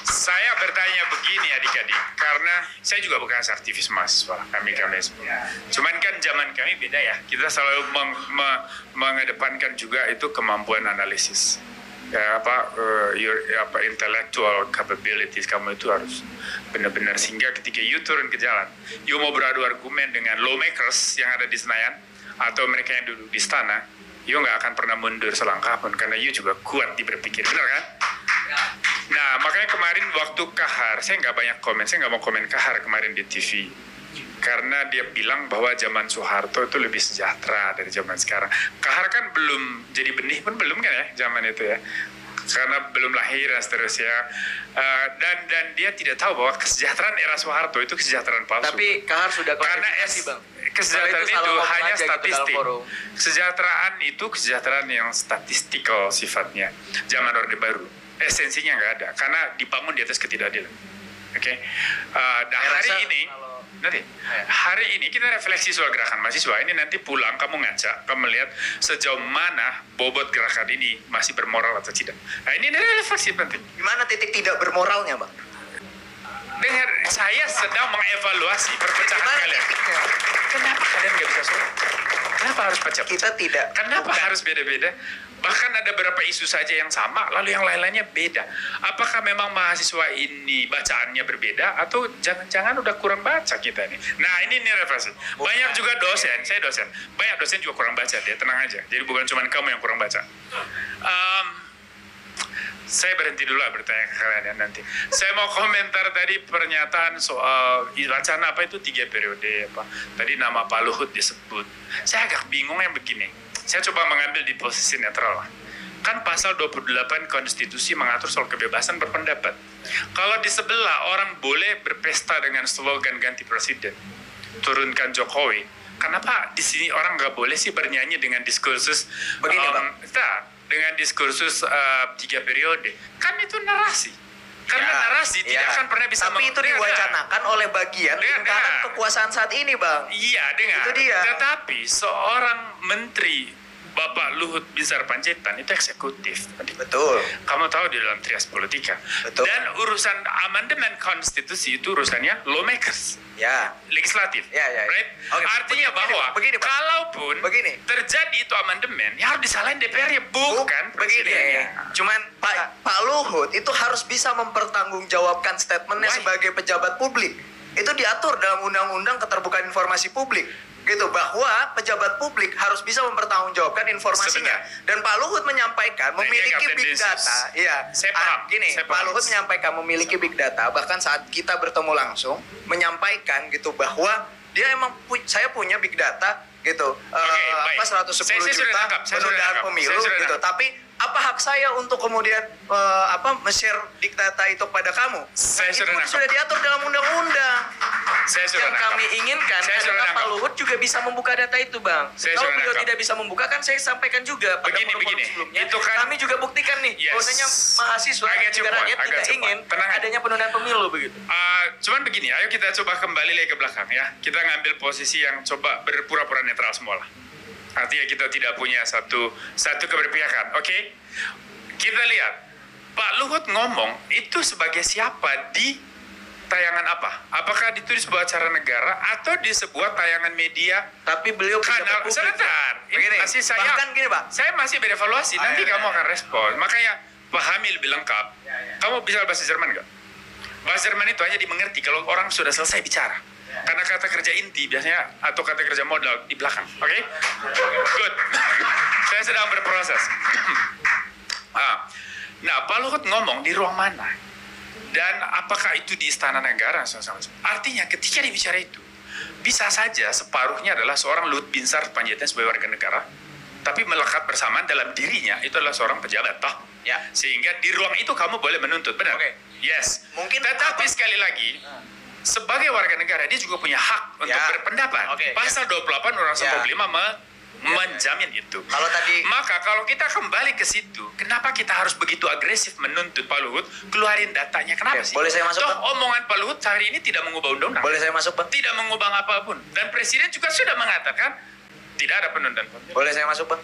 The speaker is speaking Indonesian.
Saya bertanya begini adik-adik, karena saya juga bekas aktivis mahasiswa, kami semua. Cuman kan zaman kami beda ya, kita selalu mengedepankan juga itu kemampuan analisis. Intellectual capabilities kamu itu harus benar-benar, sehingga ketika you turun ke jalan, you mau beradu argumen dengan lawmakers yang ada di Senayan atau mereka yang duduk di istana, you nggak akan pernah mundur selangkah pun karena you juga kuat di berpikir, benar kan? Nah, makanya kemarin waktu Kahar, saya nggak banyak komen, saya nggak mau komen Kahar kemarin di TV. Karena dia bilang bahwa zaman Soeharto itu lebih sejahtera dari zaman sekarang. Kahar kan belum jadi benih pun belum kan ya zaman itu ya. Karena belum lahir dan seterusnya. Dan dia tidak tahu bahwa kesejahteraan era Soeharto itu kesejahteraan palsu. Tapi Kahar sudah klarifikasi, Bang. Kesejahteraan itu hanya statistik. Kesejahteraan itu kesejahteraan yang statistikal sifatnya. Zaman Orde Baru. Esensinya nggak ada. Karena dibangun di atas ketidakadilan. Oke. Nah, hari ini kita refleksi soal gerakan mahasiswa ini, nanti pulang kamu ngaca, kamu lihat sejauh mana bobot gerakan ini masih bermoral atau tidak. Nah, ini refleksi penting. Gimana titik tidak bermoralnya, Bang? Dengar, saya sedang mengevaluasi perpecahan kalian. Kenapa kalian nggak bisa sholat? Kenapa harus pecah? Kita tidak. Kenapa harus beda-beda? Bahkan ada beberapa isu saja yang sama, lalu yang lain-lainnya beda. Apakah memang mahasiswa ini bacaannya berbeda, atau jangan-jangan udah kurang baca kita ini? Nah, ini refleksi. Banyak juga dosen, saya dosen. Banyak dosen juga kurang baca, dia tenang aja. Jadi bukan cuma kamu yang kurang baca. Saya berhenti dulu bertanya ke kalian ya nanti. Saya mau komentar tadi pernyataan soal wacana apa itu 3 periode apa. Tadi nama Pak Luhut disebut. Saya agak bingung yang begini. Saya coba mengambil di posisi netral lah. Kan pasal 28 konstitusi mengatur soal kebebasan berpendapat. Kalau di sebelah orang boleh berpesta dengan slogan ganti presiden, turunkan Jokowi, kenapa di sini orang nggak boleh sih bernyanyi dengan diskursus begini, Bang? Dengan diskursus 3 periode? Kan itu narasi. Karena narasi tidak akan pernah bisa. Tapi itu diwacanakan oleh bagian lingkaran kekuasaan saat ini, Bang. Iya, dengar. Itu dia. Tetapi seorang menteri Bapak Luhut Binsar Panjaitan itu eksekutif. Betul. Kamu tahu di dalam trias politika. Betul. Dan urusan amandemen konstitusi itu urusannya lawmakers. Ya. Legislatif. Ya. Right? Okay. Artinya bahwa kalaupun terjadi itu amandemen, ya harus disalahin DPR ya, bukan presidennya. Cuman Pak Luhut itu harus bisa mempertanggungjawabkan statementnya sebagai pejabat publik. Itu diatur dalam Undang-Undang Keterbukaan Informasi Publik. Gitu, bahwa pejabat publik harus bisa mempertanggungjawabkan informasinya. Dan Pak Luhut menyampaikan memiliki big data. Iya. Saya paham. Pak Luhut menyampaikan memiliki big data, bahkan saat kita bertemu langsung menyampaikan gitu bahwa dia emang saya punya big data gitu. 110 juta penundaan pemilu gitu. Tapi apa hak saya untuk kemudian share big data itu pada kamu? Itu sudah diatur dalam undang-undang. Yang kami inginkan adalah Pak Luhut juga bisa membuka data itu, Bang. Kalau beliau tidak bisa membuka, kan saya sampaikan juga pada forum sebelumnya. Kami juga buktikan nih, bahwasanya mahasiswa dan juga rakyat tidak ingin adanya penundaan pemilu begitu. Cuman begini, ayo kita coba kembali lagi ke belakang ya. Kita ngambil posisi yang coba berpura-pura netral semua lah. Artinya kita tidak punya satu keberpihakan. Oke? Kita lihat Pak Luhut ngomong itu sebagai siapa di tayangan apa? Apakah itu di sebuah acara negara atau di sebuah tayangan media? Tapi beliau kanal sebentar. Ini masih saya masih berevaluasi. Nanti kamu akan respon. Makanya pahami lebih lengkap. Kamu bisa bahasa Jerman nggak? Bahasa Jerman itu hanya dimengerti kalau orang sudah selesai bicara. Karena kata kerja inti biasanya atau kata kerja modal di belakang. Oke? Good. Saya sedang berproses. Nah, Pak Luhut ngomong di ruang mana? Dan apakah itu di Istana Negara? Artinya ketika dibicara itu, bisa saja separuhnya adalah seorang Luhut Binsar Panjaitan sebagai warga negara, tapi melekat bersamaan dalam dirinya itu adalah seorang pejabat, toh? Ya. Sehingga di ruang itu kamu boleh menuntut, benar? Yes. Mungkin. Tetapi sekali lagi, sebagai warga negara dia juga punya hak untuk berpendapat. Pasal 28 Undang-Undang 95 menjamin itu. Maka kalau kita kembali ke situ, kenapa kita harus begitu agresif menuntut Pak Luhut keluarin datanya? Kenapa sih? Boleh saya masuk? Toh omongan Pak Luhut hari ini tidak mengubah undang-undang. Boleh saya masuk, Bang? Tidak mengubah apapun. Dan Presiden juga sudah mengatakan tidak ada penundaan. Boleh saya masuk, Bang?